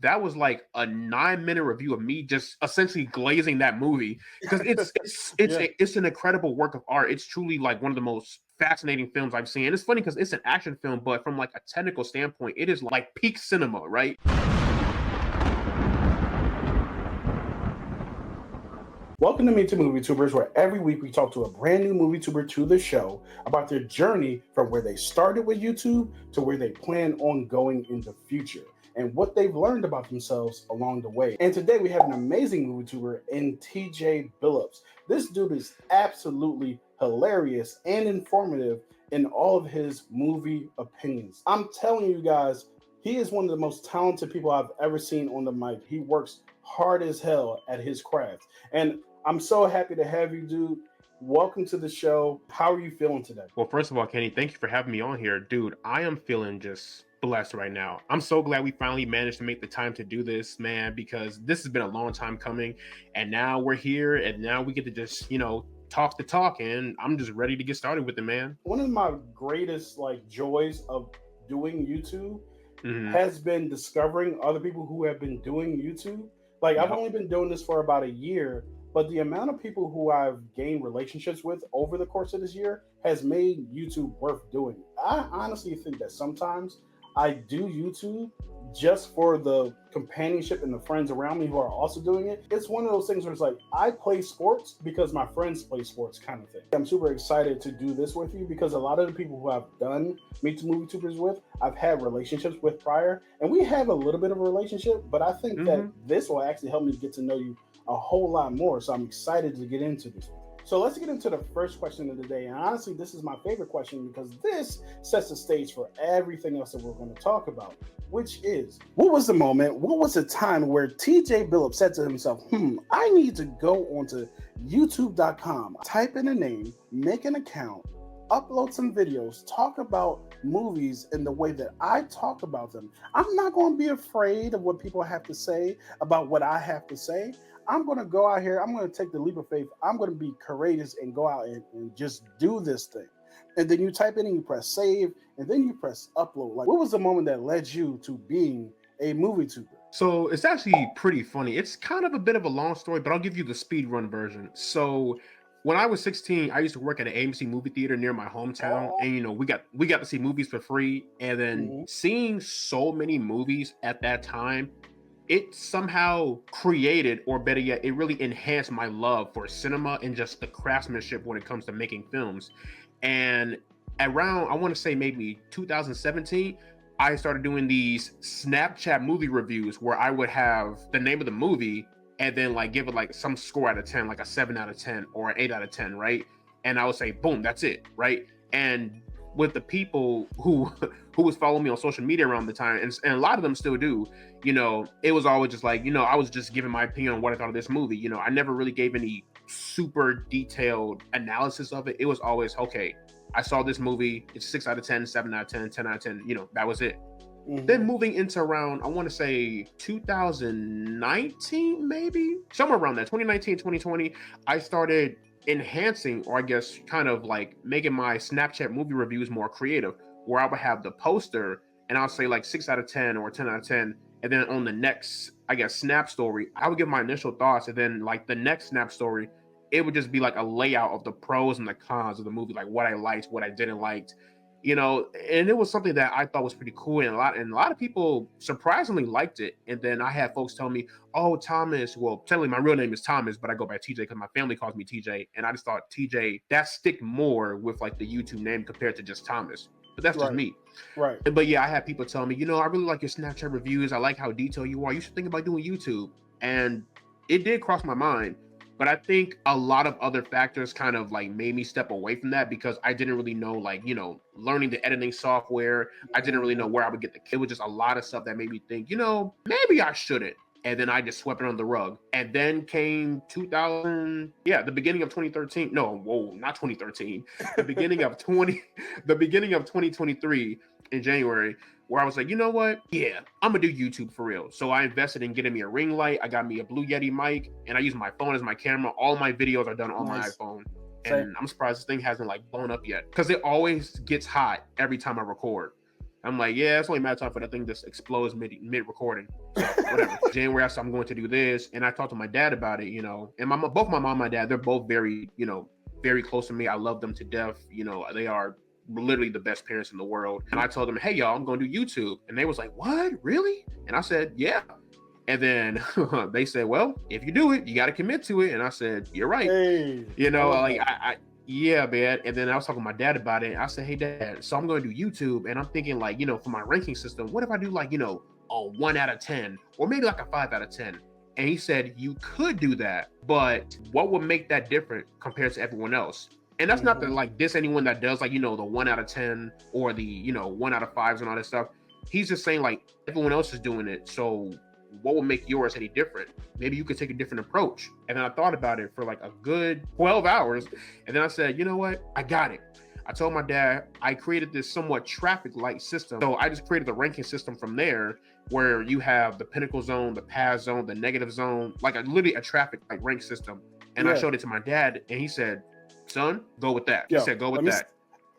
that was like a 9-minute review of me just essentially glazing that movie because Yeah. it's an incredible work of art. It's truly like one of the most fascinating films I've seen. And it's funny because it's an action film, but from like a technical standpoint, it is like peak cinema, right? Welcome to Me to MovieTubers, where every week we talk to a brand new MovieTuber to the show about their journey from where they started with YouTube to where they plan on going in the future and what they've learned about themselves along the way. And today we have an amazing MovieTuber in TJ Billups. This dude is absolutely hilarious and informative in all of his movie opinions. I'm telling you guys, he is one of the most talented people I've ever seen on the mic. He works hard as hell at his craft. And I'm so happy to have you, dude. Welcome to the show. How are you feeling today? Well, first of all, Kenny, thank you for having me on here. Dude, I am feeling just blessed right now. I'm so glad we finally managed to make the time to do this, man, because this has been a long time coming. And now we're here and now we get to just, talk the talk, and I'm just ready to get started with it, man. One of my greatest joys of doing YouTube has been discovering other people who have been doing YouTube. I've only been doing this for about a year, but the amount of people who I've gained relationships with over the course of this year has made YouTube worth doing. I honestly think that sometimes I do YouTube just for the companionship and the friends around me who are also doing it. It's one of those things where it's like, I play sports because my friends play sports kind of thing. I'm super excited to do this with you because a lot of the people who I've done Meet the MovieTubers with, I've had relationships with prior, and we have a little bit of a relationship, but I think that this will actually help me get to know you a whole lot more. So I'm excited to get into this. So let's get into the first question of the day. And honestly, this is my favorite question because this sets the stage for everything else that we're going to talk about, which is, what was the moment, what was the time where TJ Billups said to himself, I need to go onto youtube.com, type in a name, make an account, upload some videos, talk about movies in the way that I talk about them. I'm not going to be afraid of what people have to say about what I have to say. I'm going to go out here. I'm going to take the leap of faith. I'm going to be courageous and go out and just do this thing. And then you type in and you press save, and then you press upload. What was the moment that led you to being a MovieTuber? So it's actually pretty funny. It's kind of a bit of a long story, but I'll give you the speed run version. So when I was 16, I used to work at an AMC movie theater near my hometown, and we got to see movies for free. And then seeing so many movies at that time, it somehow created, or better yet, it really enhanced my love for cinema and just the craftsmanship when it comes to making films. And around, I want to say maybe 2017, I started doing these Snapchat movie reviews where I would have the name of the movie and then give it some score out of 10, like a 7 out of 10 or an 8 out of 10, right? And I would say, boom, that's it, right? And with the people who was following me on social media around the time, and a lot of them still do, it was always just I was just giving my opinion on what I thought of this movie. I never really gave any super detailed analysis of it. It was always, okay, I saw this movie, it's 6 out of 10, 7 out of 10, 10 out of 10, that was it. Then moving into around, I want to say 2019, maybe somewhere around that, 2019, 2020, I started enhancing, or I guess kind of making my Snapchat movie reviews more creative, where I would have the poster and I'll say 6 out of 10 or 10 out of 10. And then on the next, I guess, Snap story, I would give my initial thoughts. And then the next Snap story, it would just be a layout of the pros and the cons of the movie, what I liked, what I didn't like, and it was something that I thought was pretty cool. And a lot of people surprisingly liked it. And then I had folks tell me, oh, Thomas, well, technically my real name is Thomas, but I go by TJ because my family calls me TJ. And I just thought TJ, that stick more with the YouTube name compared to just Thomas. But that's just me. Right. But yeah, I had people tell me, I really like your Snapchat reviews. I like how detailed you are. You should think about doing YouTube. And it did cross my mind. But I think a lot of other factors kind of made me step away from that because I didn't really know, learning the editing software. I didn't really know where I would get it was just a lot of stuff that made me think, maybe I shouldn't. And then I just swept it on the rug. And then came the beginning of 2013. No, whoa, not 2013. The beginning of 2023 in January, where I was like, you know what? Yeah, I'm gonna do YouTube for real. So I invested in getting me a ring light. I got me a Blue Yeti mic, and I use my phone as my camera. All my videos are done on my iPhone. And I'm surprised this thing hasn't blown up yet because it always gets hot every time I record. I'm like, yeah, it's only a matter of time for that thing just explodes mid recording. So whatever. January, I said I'm going to do this, and I talked to my dad about it, you know. And both my mom and my dad, they're both very, you know, very close to me. I love them to death. You know, they are literally the best parents in the world. And I told them, hey y'all, I'm going to do YouTube, and they was like, what, really? And I said, yeah. And then they said, well, if you do it, you got to commit to it. And I said, you're right. Hey, you know, like yeah, man. And then I was talking to my dad about it. I said, hey dad, so I'm going to do YouTube, and I'm thinking, like, you know, for my ranking system, what if I do, like, you know, a 1 out of 10 or maybe like a 5 out of 10? And he said, you could do that, but what would make that different compared to everyone else? And that's not to like diss anyone that does, like, you know, the 1 out of 10 or the, you know, 1 out of 5s and all that stuff. He's just saying, like, everyone else is doing it, so what would make yours any different? Maybe you could take a different approach. And then I thought about it for like a good 12 hours. And then I said, you know what? I got it. I told my dad, I created this somewhat traffic light system. So I just created the ranking system from there, where you have the pinnacle zone, the pass zone, the negative zone, like literally a traffic light rank system. And I showed it to my dad, and he said, son, go with that. He said, go with that.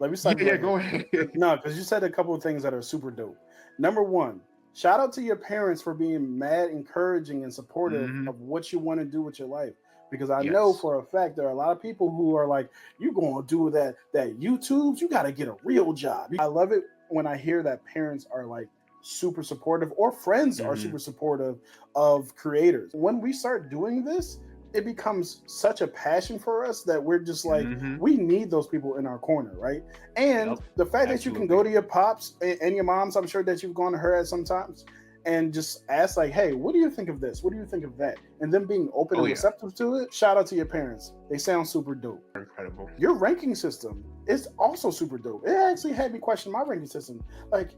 Let me start. Yeah, go ahead. No, because you said a couple of things that are super dope. Number one, shout out to your parents for being mad, encouraging, and supportive of what you want to do with your life. Because I know for a fact there are a lot of people who are like, you going to do that YouTube, you got to get a real job. I love it when I hear that parents are like super supportive, or friends are super supportive of creators. When we start doing this, it becomes such a passion for us that we're just like, we need those people in our corner, right? And the fact that you can go to your pops and your moms, I'm sure that you've gone to her at sometimes, and just ask like, hey, what do you think of this? What do you think of that? And them being open and receptive to it. Shout out to your parents. They sound super dope. Incredible. Your ranking system is also super dope. It actually had me question my ranking system. Like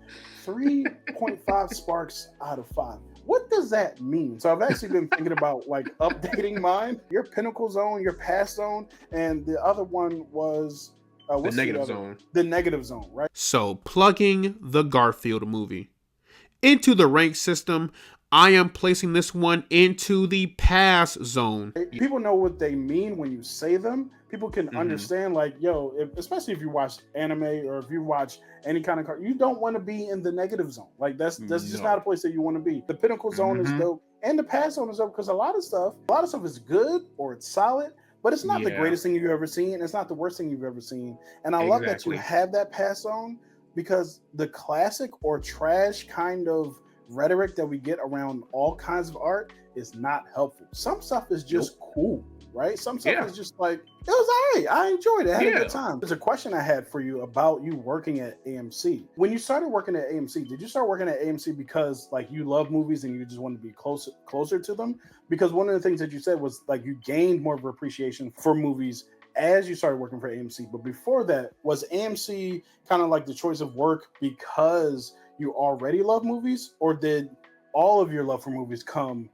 3.5 sparks out of 5. What does that mean? So I've actually been thinking about like updating mine. Your pinnacle zone, your pass zone, and the other one was the negative zone. The negative zone, right? So plugging the Garfield movie into the rank system, I am placing this one into the pass zone. People know what they mean when you say them. People can understand, like, yo, especially if you watch anime or if you watch any kind of car, you don't want to be in the negative zone. Like that's just not a place that you want to be. The pinnacle zone is dope, and the pass zone is dope because a lot of stuff is good or it's solid, but it's not the greatest thing you've ever seen. It's not the worst thing you've ever seen. And I love that you have that pass zone, because the classic or trash kind of rhetoric that we get around all kinds of art is not helpful. Some stuff is just cool, right? Some stuff is just like, it was all right. I enjoyed it. I had a good time. There's a question I had for you about you working at AMC. When you started working at AMC, did you start working at AMC because like you love movies and you just wanted to be closer to them? Because one of the things that you said was like you gained more of an appreciation for movies as you started working for AMC. But before that, was AMC kind of like the choice of work because you already love movies, or did all of your love for movies come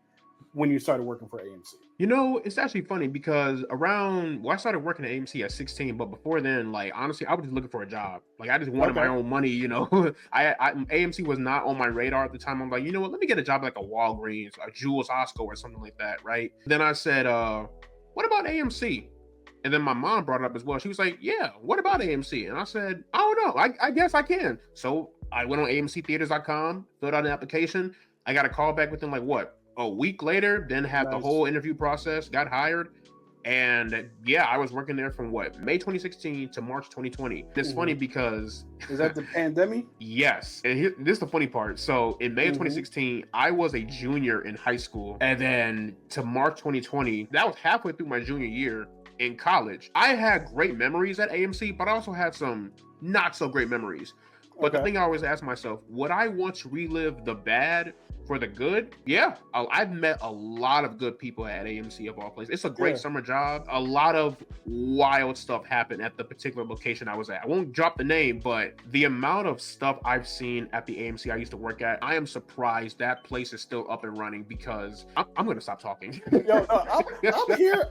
when you started working for AMC? You know, it's actually funny because I started working at AMC at 16, but before then, like, honestly, I was just looking for a job. Like, I just wanted my own money, you know. AMC was not on my radar at the time. I'm like, you know what, let me get a job like a Walgreens, a Jules Osco, or something like that, right? Then I said, what about AMC? And then my mom brought it up as well. She was like, yeah, what about AMC? And I said, I don't know. I guess I can. So I went on AMCtheaters.com, filled out an application. I got a call back within like, what, a week later, then had the whole interview process, got hired. And yeah, I was working there from what, May 2016 to March 2020. It's funny because... Is that the pandemic? Yes. And this is the funny part. So in May of 2016, I was a junior in high school. And then to March 2020, that was halfway through my junior year in college. I had great memories at AMC, but I also had some not so great memories. But the thing I always ask myself, would I want to relive the bad for the good? Yeah, I've met a lot of good people at AMC of all places. It's a great summer job. A lot of wild stuff happened at the particular location I was at. I won't drop the name, but the amount of stuff I've seen at the AMC I used to work at, I am surprised that place is still up and running, because I'm going to stop talking. Yo, I'm here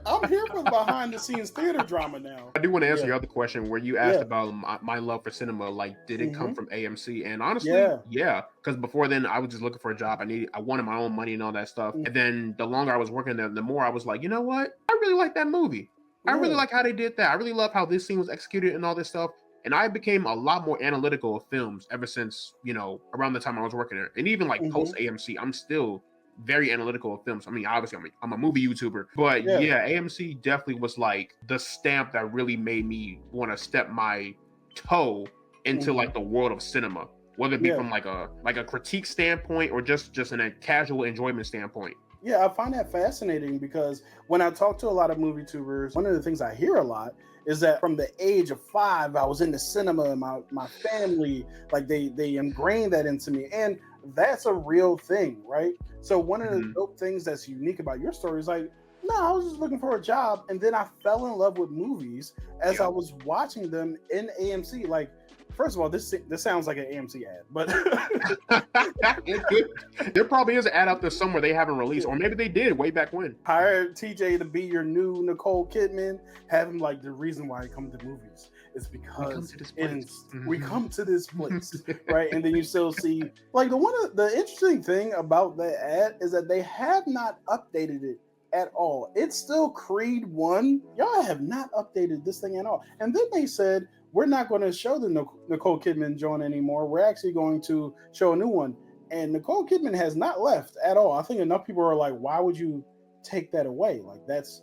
for the behind the scenes theater drama now. I do want to answer your other question where you asked about my love for cinema. Like, did it come from AMC? And honestly, yeah, because before then I was just looking for a job. I wanted my own money and all that stuff. And then the longer I was working there, the more I was like, you know what? I really like that movie. I really like how they did that. I really love how this scene was executed and all this stuff. And I became a lot more analytical of films ever since, around the time I was working there. And even like post AMC, I'm still very analytical of films. I mean, obviously I'm a movie YouTuber, but yeah, AMC definitely was like the stamp that really made me want to step my toe into like the world of cinema, whether it be from like a critique standpoint or just in a casual enjoyment standpoint. Yeah, I find that fascinating because when I talk to a lot of movie tubers, one of the things I hear a lot is that from the age of 5, I was in the cinema, and my family, like they ingrained that into me. And that's a real thing, right? So one of the dope things that's unique about your story is like, no, I was just looking for a job, and then I fell in love with movies as I was watching them in AMC. Like, first of all, this sounds like an AMC ad, but there probably is an ad out there somewhere they haven't released, or maybe they did way back when. Hire TJ to be your new Nicole Kidman. Have him like, the reason why I come to movies is because we come to this place, right? And then you still see like the interesting thing about that ad is that they have not updated it at all. It's still Creed 1. Y'all have not updated this thing at all. And then they said, we're not going to show the Nicole Kidman joint anymore. We're actually going to show a new one. And Nicole Kidman has not left at all. I think enough people are like, why would you take that away? Like that's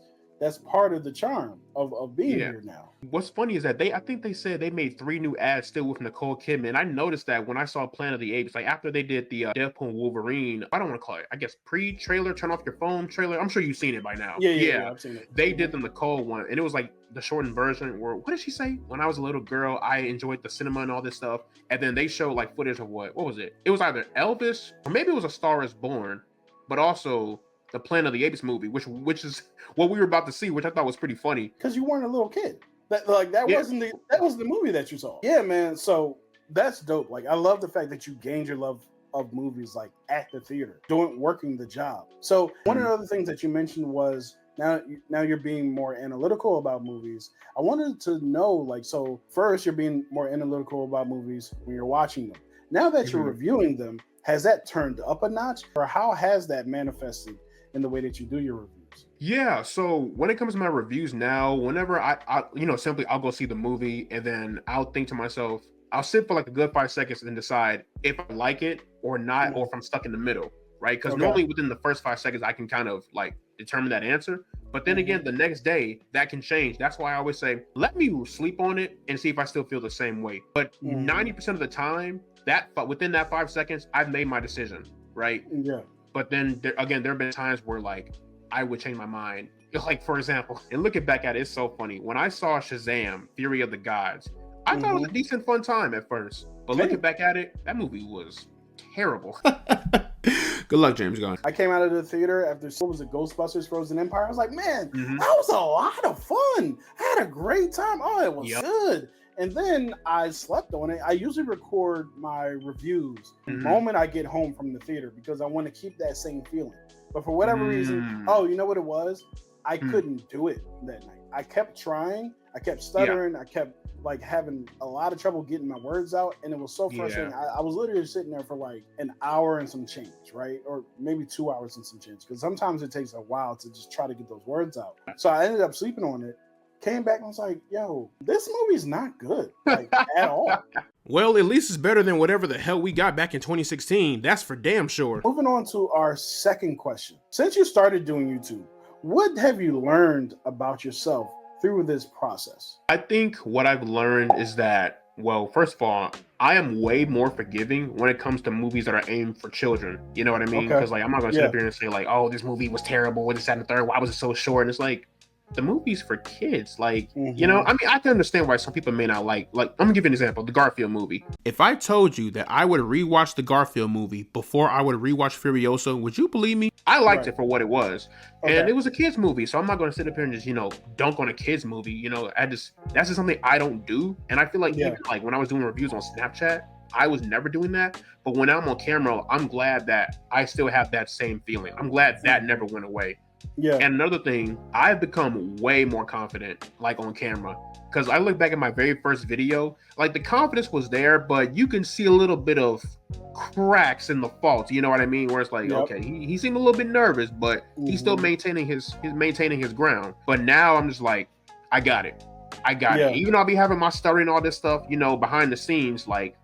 part of the charm of being here now. What's funny is that I think they said they made 3 new ads still with Nicole Kidman. And I noticed that when I saw Planet of the Apes, like after they did the Deadpool and Wolverine, I don't want to call it, I guess pre-trailer, turn off your phone trailer. I'm sure you've seen it by now. Yeah, I've seen it. They did the Nicole one, and it was like the shortened version where, what did she say? When I was a little girl, I enjoyed the cinema and all this stuff. And then they showed like footage of what was it? It was either Elvis or maybe it was A Star Is Born, but also the Planet of the Apes movie, which is what we were about to see, which I thought was pretty funny. Because you weren't a little kid. That wasn't the movie that you saw. Yeah, man. So that's dope. Like, I love the fact that you gained your love of movies like at the theater, working the job. So one of the other things that you mentioned was now you're being more analytical about movies. I wanted to know, like, so first you're being more analytical about movies when you're watching them. Now that you're reviewing them, has that turned up a notch, or how has that manifested in the way that you do your reviews? Yeah, so when it comes to my reviews now, whenever I simply I'll go see the movie, and then I'll think to myself, I'll sit for like a good 5 seconds and then decide if I like it or not, or if I'm stuck in the middle, right? Because normally within the first 5 seconds, I can kind of like determine that answer. But then again, the next day that can change. That's why I always say, let me sleep on it and see if I still feel the same way. But 90% of the time, within that 5 seconds, I've made my decision, right? Yeah. But then there have been times where like I would change my mind. Like, for example, and looking back at it, it's so funny. When I saw Shazam, Fury of the Gods, I thought it was a decent, fun time at first. But looking back at it, that movie was terrible. Good luck, James Gunn. I came out of the theater after, what was it, Ghostbusters Frozen Empire? I was like, man, that was a lot of fun. I had a great time. Oh, it was good. And then I slept on it. I usually record my reviews the moment I get home from the theater because I want to keep that same feeling. But for whatever reason, you know what it was? I couldn't do it that night. I kept trying. I kept stuttering. I kept like having a lot of trouble getting my words out. And it was so frustrating. I was literally sitting there for like an hour and some change, right? Or maybe 2 hours and some change. Because sometimes it takes a while to just try to get those words out. So I ended up sleeping on it. Came back and was like, yo, this movie's not good, like, at all. Well, at least it's better than whatever the hell we got back in 2016. That's for damn sure. Moving on to our second question. Since you started doing YouTube, what have you learned about yourself through this process? I think what I've learned is that, well, first of all, I am way more forgiving when it comes to movies that are aimed for children. You know what I mean? Because like, I'm not going to sit up here and say like, oh, this movie was terrible, this, that, and the third, why was it so short? And it's like, the movie's for kids. Like, you know, I mean, I can understand why some people may not like, I'm gonna give you an example, the Garfield movie. If I told you that I would rewatch the Garfield movie before I would rewatch Furiosa, would you believe me? I liked it for what it was. And it was a kid's movie, so I'm not gonna sit up here and just, dunk on a kid's movie. That's just something I don't do. And I feel like even like when I was doing reviews on Snapchat, I was never doing that. But when I'm on camera, I'm glad that I still have that same feeling. I'm glad that never went away. Yeah. And another thing, I've become way more confident, like on camera, because I look back at my very first video, like the confidence was there, but you can see a little bit of cracks in the faults. You know what I mean? Where it's like, okay, he seemed a little bit nervous, but he's still maintaining his ground. But now I'm just like, I got it. I got it. Even though I'll be having my stuttering and all this stuff, you know, behind the scenes, like,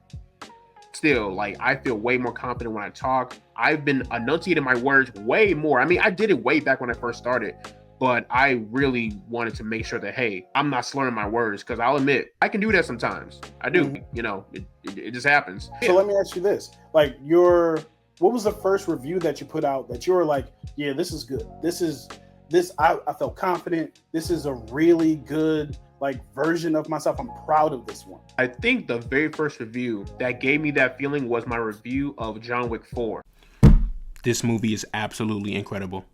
still, like, I feel way more confident when I talk. I've been enunciating my words way more. I mean, I did it way back when I first started, but I really wanted to make sure that, hey, I'm not slurring my words, because I'll admit, I can do that sometimes. I do. You know, it just happens. So let me ask you this. Like, what was the first review that you put out that you were like, yeah, this is good. I felt confident. This is a really good, like, version of myself. I'm proud of this one. I think the very first review that gave me that feeling was my review of John Wick 4. This movie is absolutely incredible.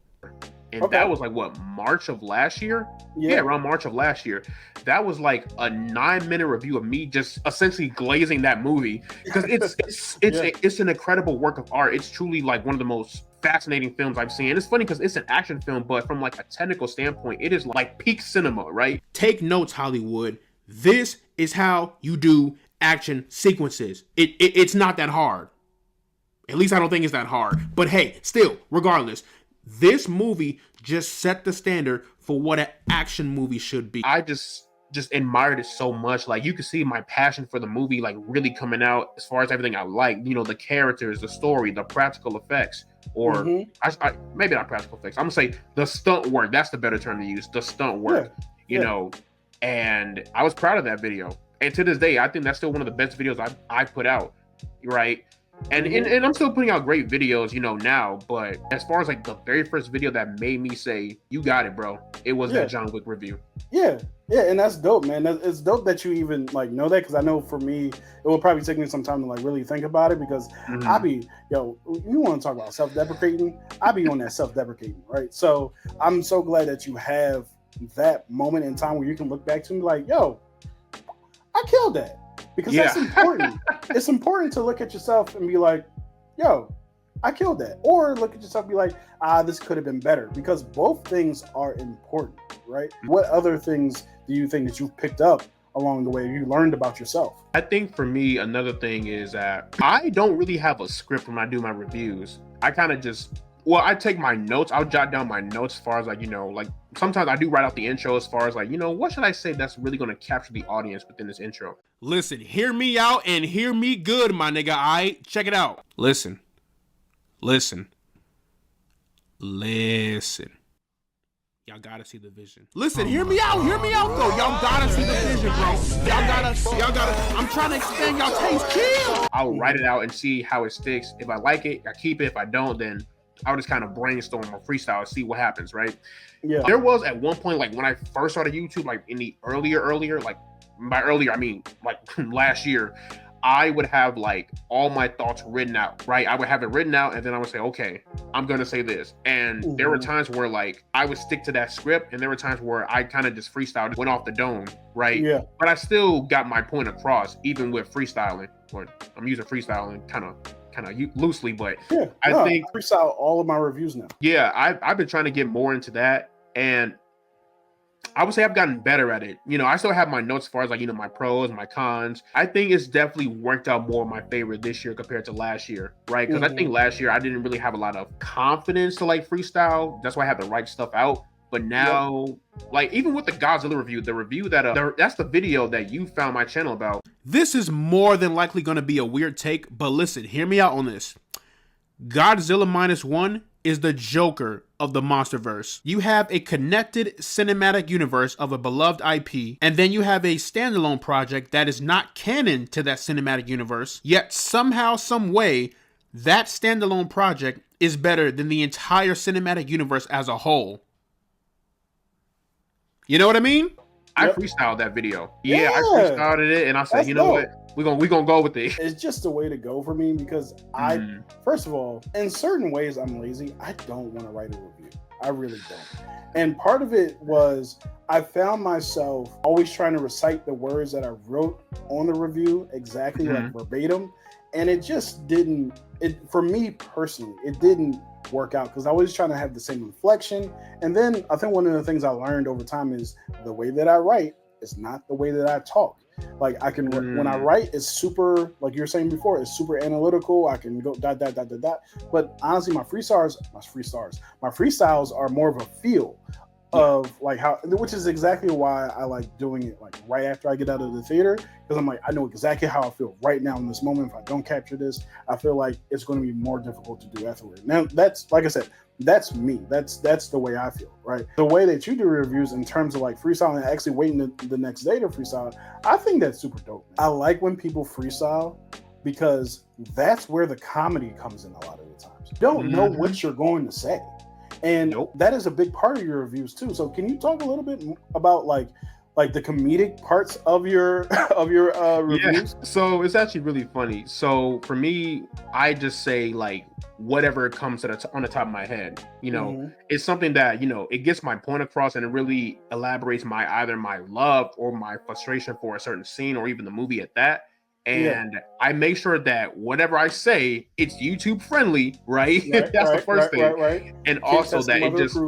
And that was like, what, March of last year? Yeah, around March of last year. That was like a 9-minute review of me just essentially glazing that movie, because it's an incredible work of art. It's truly like one of the most fascinating films I've seen. And it's funny because it's an action film, but from like a technical standpoint, it is like peak cinema, right? Take notes, Hollywood. This is how you do action sequences. It's not that hard. At least I don't think it's that hard. But hey, still, regardless, this movie just set the standard for what an action movie should be. I just admired it so much. Like, you could see my passion for the movie like really coming out as far as everything I like. You know, the characters, the story, the practical effects, or I maybe not practical effects. I'm gonna say the stunt work. That's the better term to use. The stunt work. You know, and I was proud of that video. And to this day, I think that's still one of the best videos I put out. Right. And I'm still putting out great videos, you know, now. But as far as like the very first video that made me say, you got it, bro, it was that John Wick review. Yeah, and that's dope, man. It's dope that you even like know that, because I know for me, it will probably take me some time to like really think about it, because I be, you want to talk about self-deprecating? I be on that self-deprecating, right? So I'm so glad that you have that moment in time where you can look back to me like, yo, I killed that. Because that's important. It's important to look at yourself and be like, yo, I killed that. Or look at yourself and be like, this could have been better. Because both things are important, right? What other things do you think that you've picked up along the way you learned about yourself? I think for me, another thing is that I don't really have a script when I do my reviews. I kind of just, I take my notes. I'll jot down my notes as far as like, you know, like sometimes I do write out the intro as far as like, you know, what should I say that's really going to capture the audience within this intro? Listen, hear me out and hear me good, my nigga. All right, check it out. Listen. Y'all gotta see the vision. Listen, hear me out though. Y'all gotta see the vision, bro. Y'all gotta, I'm trying to expand y'all taste. Chill. I'll write it out and see how it sticks. If I like it, I keep it. If I don't, then I'll just kind of brainstorm or freestyle and see what happens, right? Yeah. There was at one point, like when I first started YouTube, like in the earlier, like by earlier, I mean like last year, I would have like all my thoughts written out, right? I would have it written out, and then I would say, okay, I'm going to say this. And there were times where like I would stick to that script, and there were times where I kind of just freestyled, went off the dome, right? Yeah. But I still got my point across, even with freestyling. Or I'm using freestyling kind of loosely, but I think I freestyle all of my reviews now. Yeah, I've been trying to get more into that, and I would say I've gotten better at it. You know, I still have my notes as far as like, you know, my pros, my cons. I think it's definitely worked out more in my favor this year compared to last year, right? Because I think last year I didn't really have a lot of confidence to like freestyle. That's why I had to write stuff out. But now, like even with the Godzilla review, the review that that's the video that you found my channel about. This is more than likely going to be a weird take, but listen, hear me out on this. Godzilla -1 is the Joker of the MonsterVerse. You have a connected cinematic universe of a beloved IP, and then you have a standalone project that is not canon to that cinematic universe, yet somehow, some way, that standalone project is better than the entire cinematic universe as a whole. You know what I mean? I freestyled that video. Yeah, I freestyled it, and I said, you know what? We're gonna go with it. It's just the way to go for me, because I, first of all, in certain ways I'm lazy. I don't want to write a review. I really don't. And part of it was I found myself always trying to recite the words that I wrote on the review exactly like verbatim, and it just didn't. For me personally, it didn't work out, because I was trying to have the same inflection. And then I think one of the things I learned over time is the way that I write is not the way that I talk. Like I can, when I write, it's super, like you were saying before, it's super analytical. I can go dot. But honestly, my freestyles are more of a feel of like how, which is exactly why I like doing it like right after I get out of the theater, because I'm like, I know exactly how I feel right now in this moment. If I don't capture this, I feel like it's going to be more difficult to do afterward. Now that's, like I said, that's me. That's the way I feel, right? The way that you do reviews in terms of like freestyle and actually waiting the next day to freestyle, I think that's super dope. I like when people freestyle because that's where the comedy comes in a lot of the times. You don't know what you're going to say. And that is a big part of your reviews too. So can you talk a little bit about like the comedic parts of your reviews? Yeah. So it's actually really funny. So for me, I just say like whatever comes on the top of my head. You know, it's something that, you know, it gets my point across and it really elaborates either my love or my frustration for a certain scene or even the movie at that. And I make sure that whatever I say, it's YouTube friendly, right? That's the first thing. Right. And also that it just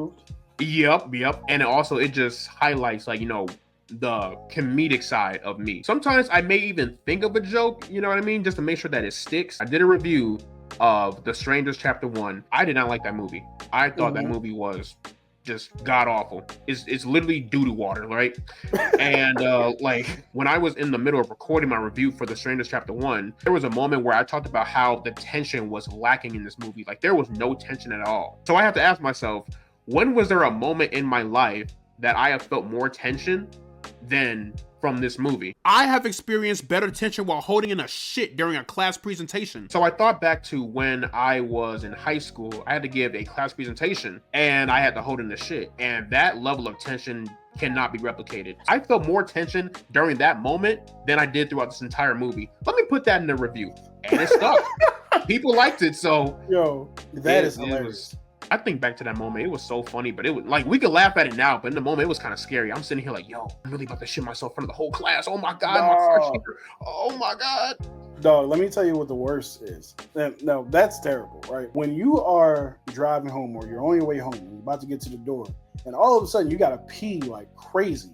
Yep. And also it just highlights like, you know, the comedic side of me. Sometimes I may even think of a joke, you know what I mean, just to make sure that it sticks. I did a review of The Strangers Chapter 1. I did not like that movie. I thought that movie was just god awful. It's literally doo-doo water, right? And like when I was in the middle of recording my review for The Strangers Chapter 1, there was a moment where I talked about how the tension was lacking in this movie. Like there was no tension at all. So I have to ask myself, when was there a moment in my life that I have felt more tension than from this movie? I have experienced better tension while holding in a shit during a class presentation. So I thought back to when I was in high school. I had to give a class presentation and I had to hold in the shit. And that level of tension cannot be replicated. I felt more tension during that moment than I did throughout this entire movie. Let me put that in the review. And it stuck. People liked it, so... Yo, that is hilarious. I think back to that moment, it was so funny, but it was like, we could laugh at it now, but in the moment it was kind of scary. I'm sitting here like, yo, I'm really about to shit myself in front of the whole class. Oh my God, my first year. Oh my God. Dog, let me tell you what the worst is. No, that's terrible, right? When you are driving home or you're on your way home, you're about to get to the door, and all of a sudden you gotta pee like crazy.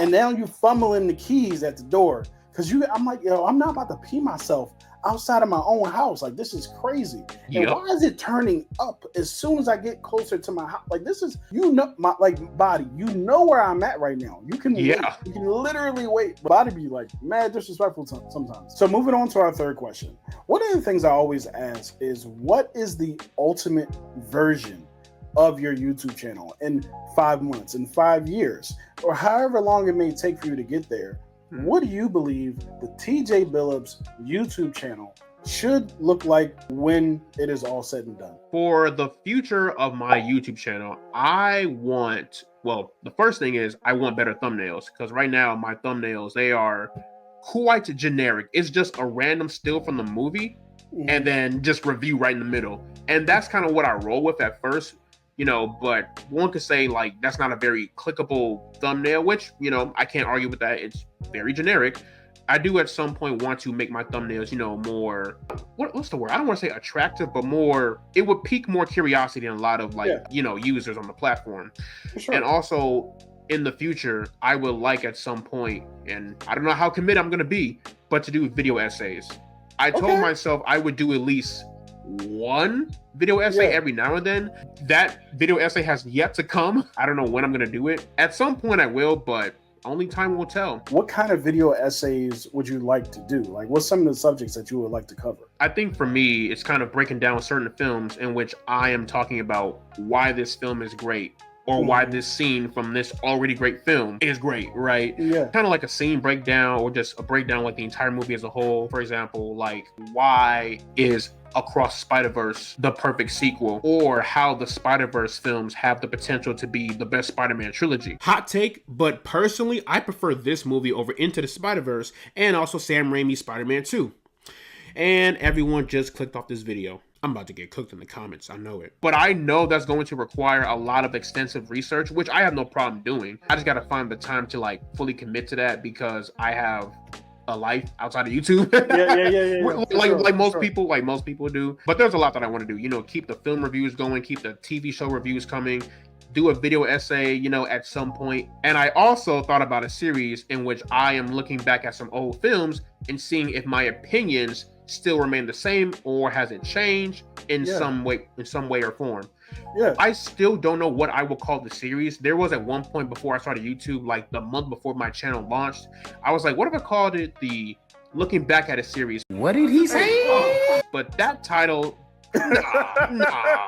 And now you fumbling the keys at the door. I'm like, yo, I'm not about to pee myself outside of my own house. Like, this is crazy. And why is it turning up as soon as I get closer to my house? Like, this is, you know, my like body, you know where I'm at right now. You can wait. You can literally wait. Body be like mad disrespectful sometimes. So moving on to our third question. One of the things I always ask is, what is the ultimate version of your YouTube channel in 5 months, in 5 years, or however long it may take for you to get there? What do you believe the TJ Billups YouTube channel should look like when it is all said and done? For the future of my YouTube channel, the first thing is I want better thumbnails, because right now my thumbnails, they are quite generic. It's just a random still from the movie and then just review right in the middle. And that's kind of what I roll with at first. You know, but one could say like that's not a very clickable thumbnail, which, you know, I can't argue with that. It's very generic. I do at some point want to make my thumbnails, you know, more, what's the word? I don't want to say attractive, but more, it would pique more curiosity in a lot of like, you know, users on the platform. Sure. And also in the future, I would like at some point, and I don't know how committed I'm going to be, but to do video essays. I told myself I would do at least one video essay every now and then. That video essay has yet to come. I don't know when I'm going to do it. At some point I will, but only time will tell. What kind of video essays would you like to do? Like, what's some of the subjects that you would like to cover? I think for me, it's kind of breaking down certain films in which I am talking about why this film is great, or why this scene from this already great film is great, right? Yeah. Kind of like a scene breakdown, or just a breakdown like the entire movie as a whole. For example, like, why is Across Spider-Verse the perfect sequel, or how the Spider-Verse films have the potential to be the best Spider-Man trilogy. Hot take, but personally, I prefer this movie over Into the Spider-Verse and also Sam Raimi's Spider-Man 2. And everyone just clicked off this video. I'm about to get cooked in the comments, I know it. But I know that's going to require a lot of extensive research, which I have no problem doing. I just got to find the time to like fully commit to that, because I have a life outside of YouTube. Like most people do. But there's a lot that I want to do. You know, keep the film reviews going, keep the TV show reviews coming, do a video essay, you know, at some point. And I also thought about a series in which I am looking back at some old films and seeing if my opinions still remain the same, or has it changed in some way or form. Yeah. I still don't know what I will call the series. There was at one point before I started YouTube, like the month before my channel launched, I was like, what if I called it the Looking Back at a Series? What did he say? But that title, nah.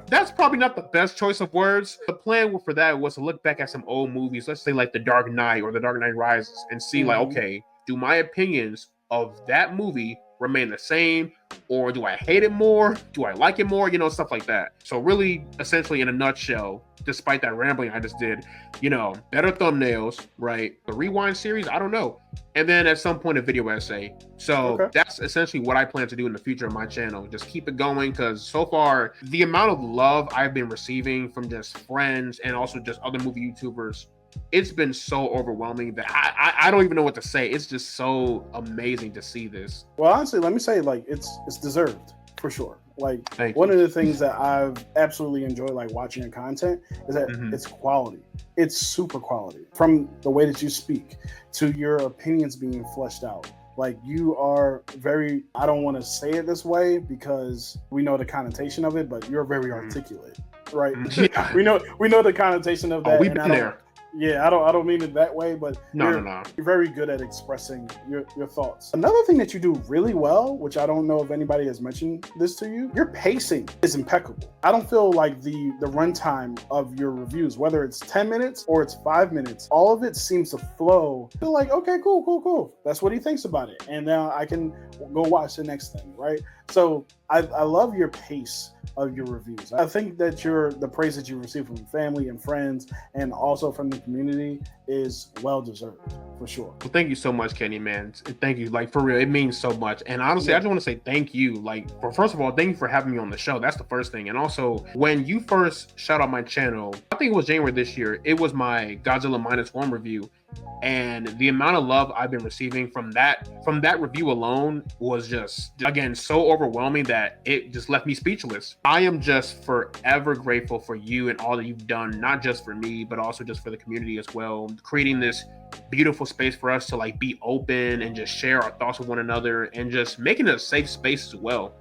That's probably not the best choice of words. The plan for that was to look back at some old movies, let's say like The Dark Knight or The Dark Knight Rises, and see like, okay, do my opinions of that movie remain the same, or do I hate it more? Do I like it more? You know, stuff like that. So really, essentially, in a nutshell, despite that rambling I just did, you know, better thumbnails, right? The Rewind series, I don't know. And then at some point, a video essay. So that's essentially what I plan to do in the future of my channel. Just keep it going, because so far, the amount of love I've been receiving from just friends and also just other movie YouTubers, it's been so overwhelming that I don't even know what to say. It's just so amazing to see this. Well, honestly, let me say, like, it's deserved for sure. Like, Thank one you. of the things that I've absolutely enjoyed, like, watching your content is that it's quality. It's super quality. From the way that you speak to your opinions being fleshed out. Like, you are very, I don't want to say it this way because we know the connotation of it, but you're very articulate, right? Yeah. we know the connotation of that. Oh, we've been there. Yeah, I don't mean it that way, but No. you're very good at expressing your thoughts. Another thing that you do really well, which I don't know if anybody has mentioned this to you, your pacing is impeccable. I don't feel like the runtime of your reviews, whether it's 10 minutes or it's 5 minutes, all of it seems to flow. I feel like, okay, cool. That's what he thinks about it. And now I can go watch the next thing, right? So I love your pace of your reviews. I think that the praise that you receive from family and friends and also from the community is well deserved, for sure. Well, thank you so much, Kenny, man. Thank you, like, for real. It means so much. And honestly, I just want to say thank you. Like, first of all, thank you for having me on the show. That's the first thing. And also, when you first shout out my channel, I think it was January this year, it was my Godzilla -1 review. And the amount of love I've been receiving from that review alone was just, again, so overwhelming that it just left me speechless. I am just forever grateful for you and all that you've done, not just for me, but also just for the community as well. Creating this beautiful space for us to, like, be open and just share our thoughts with one another, and just making it a safe space as well.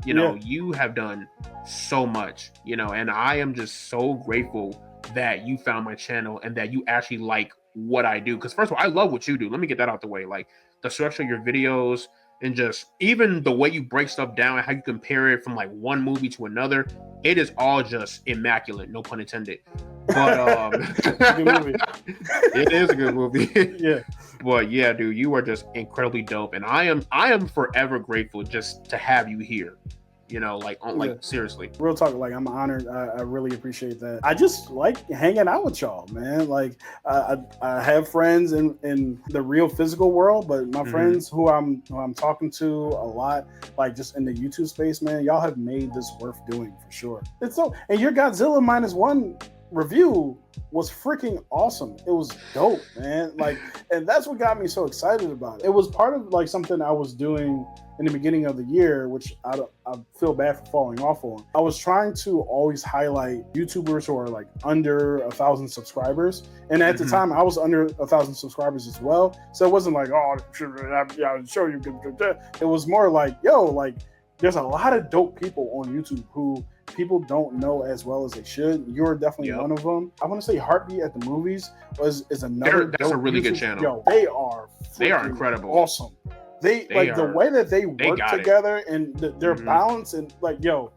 You know, you have done so much, you know, and I am just so grateful that you found my channel and that you actually like what I do. Because first of all, I love what you do. Let me get that out the way. Like, the structure of your videos and just even the way you break stuff down and how you compare it from like one movie to another, it is all just immaculate, no pun intended. But Good movie. It is a good movie. Yeah. But yeah, dude, you are just incredibly dope, and I am forever grateful just to have you here. You know, like, seriously. Real talk, like, I'm honored. I really appreciate that. I just like hanging out with y'all, man. Like, I have friends in the real physical world, but my friends who I'm talking to a lot, like, just in the YouTube space, man, y'all have made this worth doing for sure. It's so, and your Godzilla -1 review was freaking awesome. It was dope, man. Like, and that's what got me so excited about it. It was part of, like, something I was doing in the beginning of the year, which I feel bad for falling off on. I was trying to always highlight YouTubers who are, like, under 1,000 subscribers. And at the time, I was under 1,000 subscribers as well. So it wasn't like, oh, I'll show you. It was more like, yo, like, there's a lot of dope people on YouTube who people don't know as well as they should. You're definitely one of them. I want to say Heartbeat at the Movies is another. That's a really good channel. Yo, they are incredible. Awesome. They like the way that they work together and their balance, and, like, yo,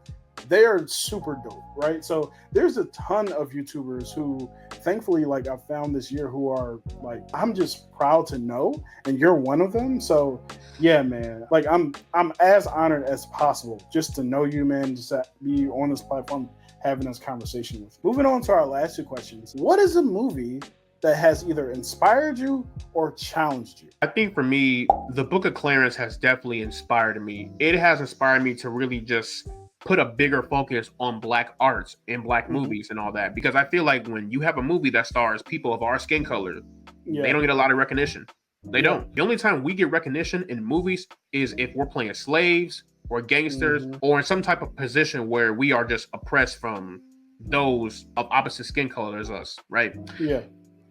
they are super dope, right? So there's a ton of YouTubers who, thankfully, like, I've found this year who are, like, I'm just proud to know, and you're one of them. So yeah, man, like, I'm as honored as possible just to know you, man, just to be on this platform having this conversation with you. Moving on to our last two questions. What is a movie that has either inspired you or challenged you? I think for me, the Book of Clarence has definitely inspired me. It has inspired me to really just put a bigger focus on Black arts and Black movies and all that, because I feel like when you have a movie that stars people of our skin color, they don't get a lot of recognition. They don't. The only time we get recognition in movies is if we're playing slaves or gangsters or in some type of position where we are just oppressed from those of opposite skin color as us, right? Yeah.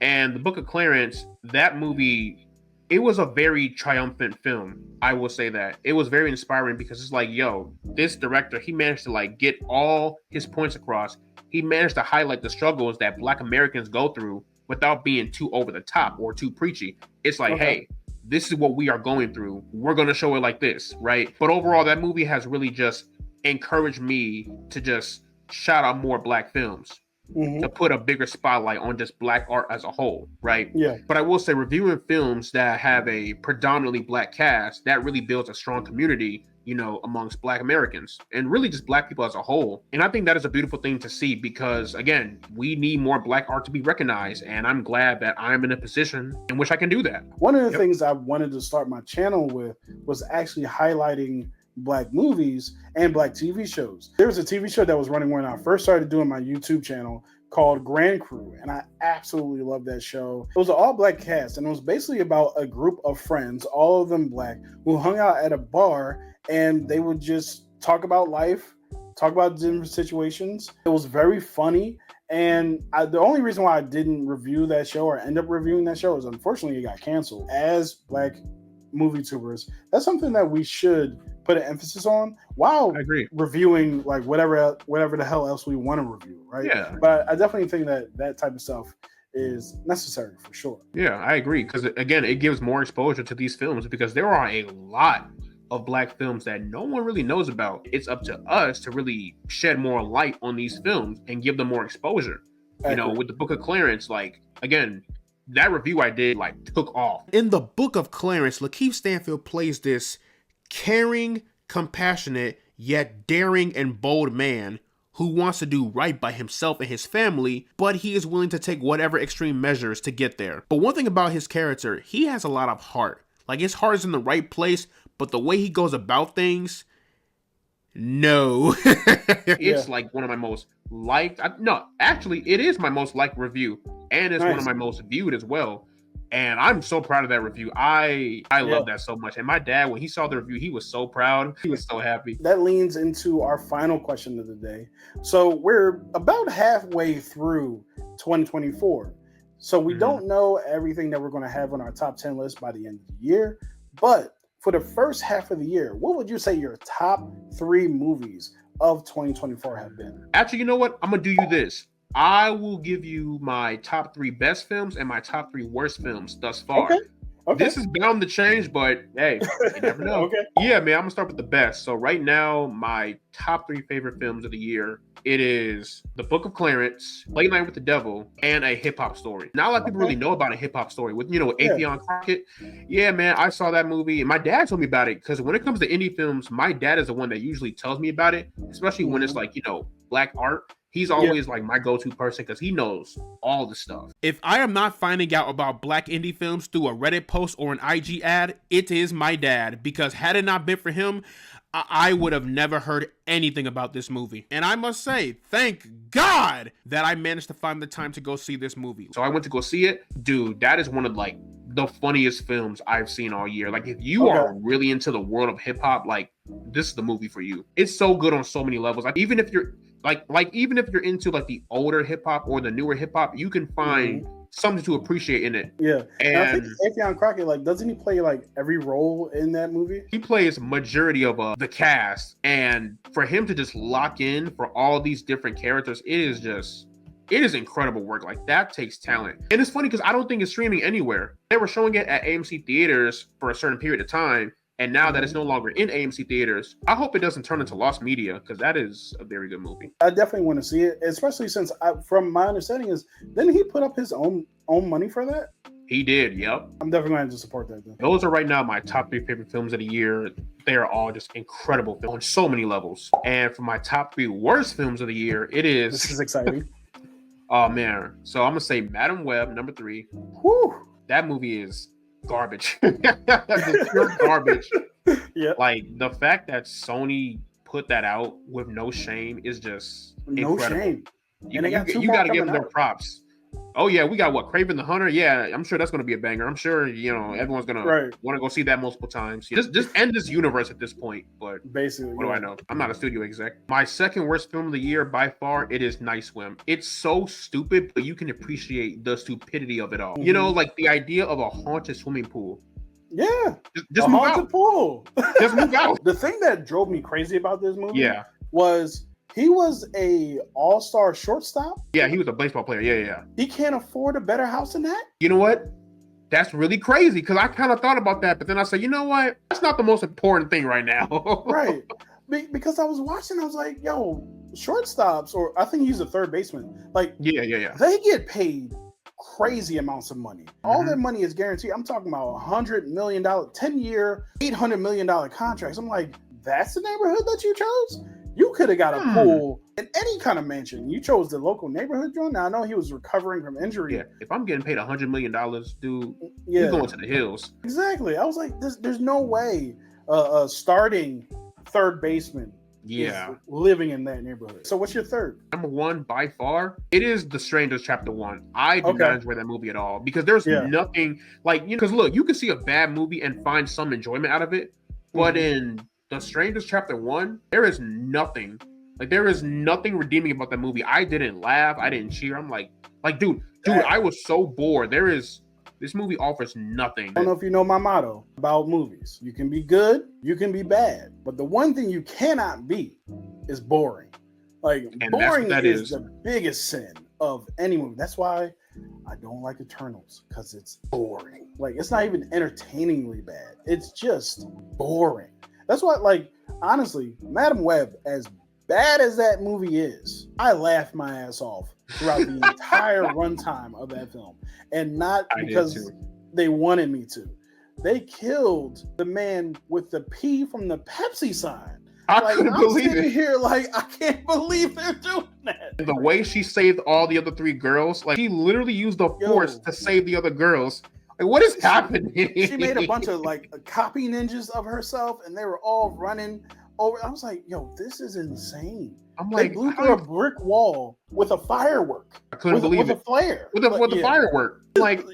And the Book of Clarence, that movie it was a very triumphant film. I will say that. It was very inspiring because it's like, yo, this director, he managed to like get all his points across. He managed to highlight the struggles that Black Americans go through without being too over the top or too preachy. It's like, hey, this is what we are going through. We're going to show it like this, right? But overall, that movie has really just encouraged me to just shout out more Black films. To put a bigger spotlight on just Black art as a whole, right? Yeah. But I will say, reviewing films that have a predominantly Black cast, that really builds a strong community, you know, amongst Black Americans and really just Black people as a whole. And I think that is a beautiful thing to see because, again, we need more Black art to be recognized. And I'm glad that I'm in a position in which I can do that. One of the things I wanted to start my channel with was actually highlighting Black movies and Black TV shows. There was a TV show that was running when I first started doing my YouTube channel called Grand Crew, and I absolutely loved that show. It was an all-Black cast, and it was basically about a group of friends, all of them Black, who hung out at a bar, and they would just talk about life, talk about different situations. It was very funny, and the only reason why I didn't review that show or end up reviewing that show is unfortunately it got canceled. As Black MovieTubers, that's something that we should put an emphasis on while reviewing like whatever the hell else we want to review, right? Yeah. But I definitely think that type of stuff is necessary for sure. Yeah, I agree. Because again, it gives more exposure to these films because there are a lot of Black films that no one really knows about. It's up to us to really shed more light on these films and give them more exposure. You know, with the Book of Clarence, like, again, that review I did like took off. In the Book of Clarence, Lakeith Stanfield plays this caring, compassionate, yet daring and bold man who wants to do right by himself and his family, but he is willing to take whatever extreme measures to get there. But one thing about his character, he has a lot of heart. Like, his heart is in the right place, but the way he goes about things, no. It's like one of my most liked. No, actually, it is my most liked review, and it's one of my most viewed as well. And I'm so proud of that review. I love that so much. And my dad, when he saw the review, he was so proud. He was so happy. That leans into our final question of the day. So we're about halfway through 2024. So we don't know everything that we're going to have on our top 10 list by the end of the year. But for the first half of the year, what would you say your top 3 movies of 2024 have been? Actually, you know what? I'm going to do you this. I will give you my top 3 best films and my top 3 worst films thus far. Okay. This is bound to change, but hey, you never know. Yeah, man, I'm gonna start with the best. So right now, my top 3 favorite films of the year, it is The Book of Clarence, Late Night with the Devil, and A Hip Hop Story. Not a lot of people really know about A Hip Hop Story with, Afion Crockett. Yeah, man, I saw that movie, and my dad told me about it because when it comes to indie films, my dad is the one that usually tells me about it, especially when it's like, Black art. He's always like my go-to person because he knows all the stuff. If I am not finding out about Black indie films through a Reddit post or an IG ad, it is my dad. Because had it not been for him, I would have never heard anything about this movie. And I must say, thank God that I managed to find the time to go see this movie. So I went to go see it. Dude, that is one of like the funniest films I've seen all year. Like if you are really into the world of hip hop, like this is the movie for you. It's so good on so many levels. Like even if you're even if you're into like the older hip hop or the newer hip hop, you can find something to appreciate in it. Yeah. And I think Afion Crockett, like, doesn't he play like every role in that movie? He plays majority of the cast, and for him to just lock in for all these different characters, it is incredible work. Like that takes talent. And it's funny because I don't think it's streaming anywhere. They were showing it at AMC theaters for a certain period of time. And now that it's no longer in AMC theaters, I hope it doesn't turn into lost media because that is a very good movie. I definitely want to see it, especially since, from my understanding, didn't he put up his own money for that? He did, yep. I'm definitely going to support that. Then. Those are right now my top 3 favorite films of the year. They are all just incredible films on so many levels. And for my top 3 worst films of the year, it is... This is exciting. Oh, man. So I'm going to say Madam Web, number 3. Whew. That movie is... garbage. Just pure garbage. Yeah. Like the fact that Sony put that out with no shame is just incredible. No shame. You got to give them their props. Oh yeah, we got what, Kraven the Hunter? Yeah, I'm sure that's going to be a banger. I'm sure everyone's going to want to go see that multiple times. Just end this universe at this point. But basically, what do I know? I'm not a studio exec. My second worst film of the year by far, it is Night Swim. It's so stupid, but you can appreciate the stupidity of it all. Like the idea of a haunted swimming pool Yeah, Just a move haunted out. pool. Just move out. The thing that drove me crazy about this movie, Yeah. was he was a all-star shortstop. Yeah, he was a baseball player. Yeah. He can't afford a better house than that. You know what? That's really crazy because I kind of thought about that, but then I said, you know what? That's not the most important thing right now. Right. Because I was watching, I was like, yo, shortstops, or I think he's a third baseman. Like, Yeah. they get paid crazy amounts of money. All their money is guaranteed. I'm talking about $100 million, 10-year, $800 million contracts. I'm like, that's the neighborhood that you chose? You could have got a pool in any kind of mansion. You chose the local neighborhood joint. Now I know he was recovering from injury. Yeah, if I'm getting paid $100 million, dude, Yeah, you're going to the hills. exactly. I was like, there's no way starting third baseman is living in that neighborhood. So what's your third? Number one, by far, it is The Strangers Chapter 1. I did not enjoy that movie at all because there's nothing like, because look, you can see a bad movie and find some enjoyment out of it, but in The Strangers Chapter 1, there is nothing. Like, there is nothing redeeming about that movie. I didn't laugh. I didn't cheer. I'm like, dude, I was so bored. This movie offers nothing. I don't know if you know my motto about movies. You can be good, you can be bad. But the one thing you cannot be is boring. Like, And boring that is the biggest sin of any movie. That's why I don't like Eternals, because it's boring. Like, it's not even entertainingly bad. It's just boring. That's why, like, honestly, Madam Web, as bad as that movie is, I laughed my ass off throughout the entire runtime of that film. And not because they wanted me to. They killed the man with the P from the Pepsi sign. I couldn't believe it. Here, like, I can't believe they're doing that. The way she saved all the other three girls, like, she literally used the Force to save the other girls. Like, what is happening? She made a bunch of, like, copy ninjas of herself, and they were all running over. I was like, yo, this is insane. I'm like, they blew through a brick wall with a firework. I couldn't believe it. With a flare. With a firework. Like,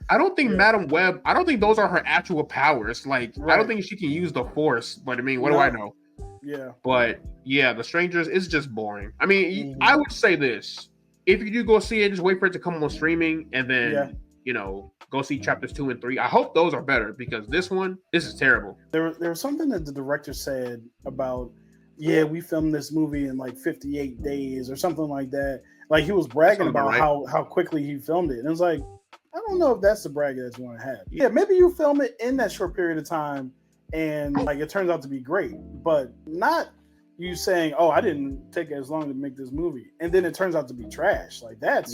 I don't think Madam Web, I don't think those are her actual powers. Like, I don't think she can use the Force. But I mean, what do I know? Yeah. But yeah, The Strangers is just boring. I mean, I would say this. If you do go see it, just wait for it to come on streaming and then, you know, go see chapters 2 and 3. I hope those are better because this is terrible. There was something that the director said about, we filmed this movie in like 58 days or something like that. Like, he was bragging about how quickly he filmed it. And it was like, I don't know if that's the brag that you want to have. Yeah, maybe you film it in that short period of time and like it turns out to be great, but not you saying, "Oh, I didn't take as long to make this movie," and then it turns out to be trash. Like, that's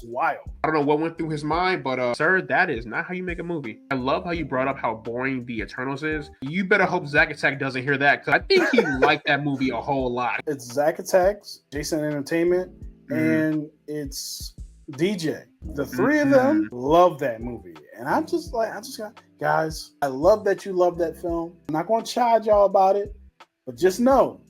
wild. I don't know what went through his mind, but sir, that is not how you make a movie. I love how you brought up how boring The Eternals is. You better hope Zack Attack doesn't hear that, because I think he liked that movie a whole lot. It's Zack Attacks, Jason Entertainment, and it's DJ. The three of them love that movie. And I just got, guys, I love that you love that film. I'm not going to charge y'all about it, but just know,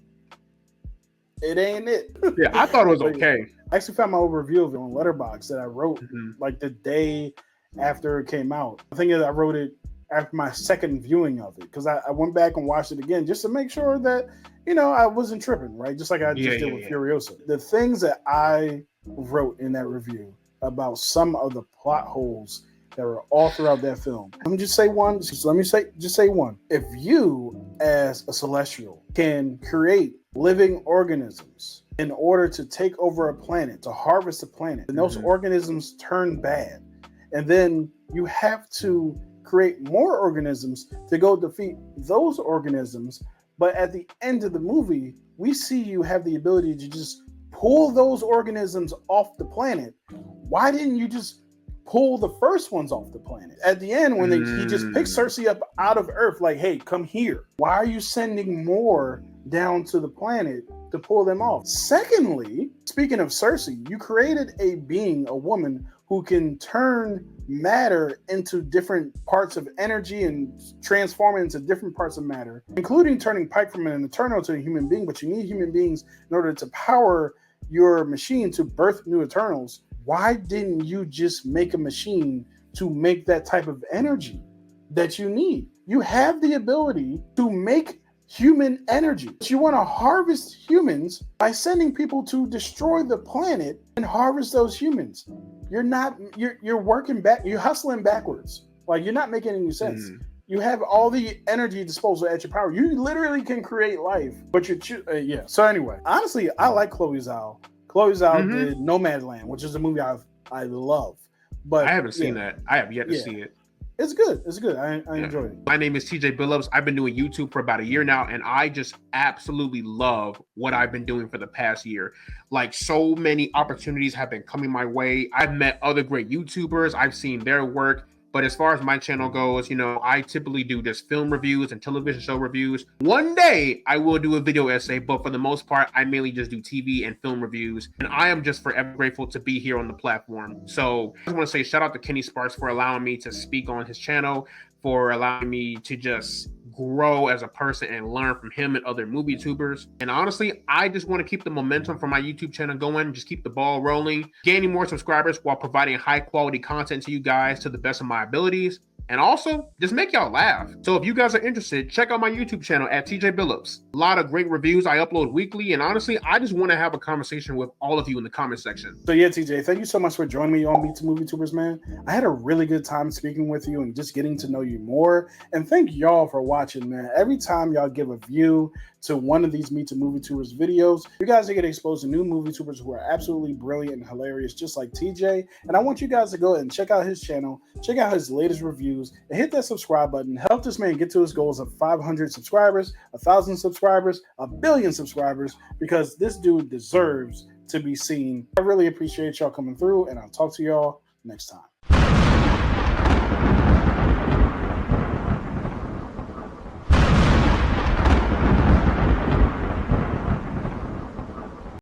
it ain't it. Yeah, I thought it was okay. I actually found my old review of it on Letterboxd that I wrote like the day after it came out. I think I wrote it after my second viewing of it, because I went back and watched it again just to make sure that, you know, I wasn't tripping, right? Just like I just did with Furiosa. The things that I wrote in that review about some of the plot holes that were all throughout that film. Let me just say one. Just say one. If you, as a celestial, can create living organisms in order to take over a planet, to harvest a planet, and those organisms turn bad, and then you have to create more organisms to go defeat those organisms, but at the end of the movie, we see you have the ability to just pull those organisms off the planet. Why didn't you just pull the first ones off the planet? At the end, when he just picks Cersei up out of Earth, like, hey, come here. Why are you sending more down to the planet to pull them off? Secondly, speaking of Cersei, you created a being, a woman, who can turn matter into different parts of energy and transform it into different parts of matter, including turning Pike from an Eternal to a human being. But you need human beings in order to power your machine to birth new Eternals. Why didn't you just make a machine to make that type of energy that you need? You have the ability to make human energy. But you want to harvest humans by sending people to destroy the planet and harvest those humans. You're working back, you're hustling backwards. Like, you're not making any sense. You have all the energy disposal at your power. You literally can create life, but yeah. So anyway, honestly, I like Chloe Zhao. Chloe Zhao did Nomadland, which is a movie I love. But I haven't seen that. I have yet to see it. It's good. It's good. I enjoyed it. My name is TJ Billups. I've been doing YouTube for about a year now, and I just absolutely love what I've been doing for the past year. Like, so many opportunities have been coming my way. I've met other great YouTubers. I've seen their work. But as far as my channel goes, you know, I typically do just film reviews and television show reviews. One day I will do a video essay, but for the most part, I mainly just do TV and film reviews. And I am just forever grateful to be here on the platform. So I just want to say shout out to Kenny Sparks for allowing me to speak on his channel, for allowing me to just grow as a person and learn from him and other MovieTubers. And honestly, I just want to keep the momentum for my YouTube channel going, just keep the ball rolling, gaining more subscribers while providing high quality content to you guys to the best of my abilities. And also, just make y'all laugh. So if you guys are interested, check out my YouTube channel at TJ Billups. A lot of great reviews I upload weekly. And honestly, I just want to have a conversation with all of you in the comment section. So yeah, TJ, thank you so much for joining me on Meet the MovieTubers, man. I had a really good time speaking with you and just getting to know you more. And thank y'all for watching, man. Every time y'all give a view to one of these Meet the MovieTubers videos, you guys are getting exposed to new MovieTubers who are absolutely brilliant and hilarious, just like TJ. And I want you guys to go and check out his channel, check out his latest reviews, and hit that subscribe button. Help this man get to his goals of 500 subscribers, 1,000 subscribers, 1 billion subscribers, because this dude deserves to be seen. I really appreciate y'all coming through, and I'll talk to y'all next time.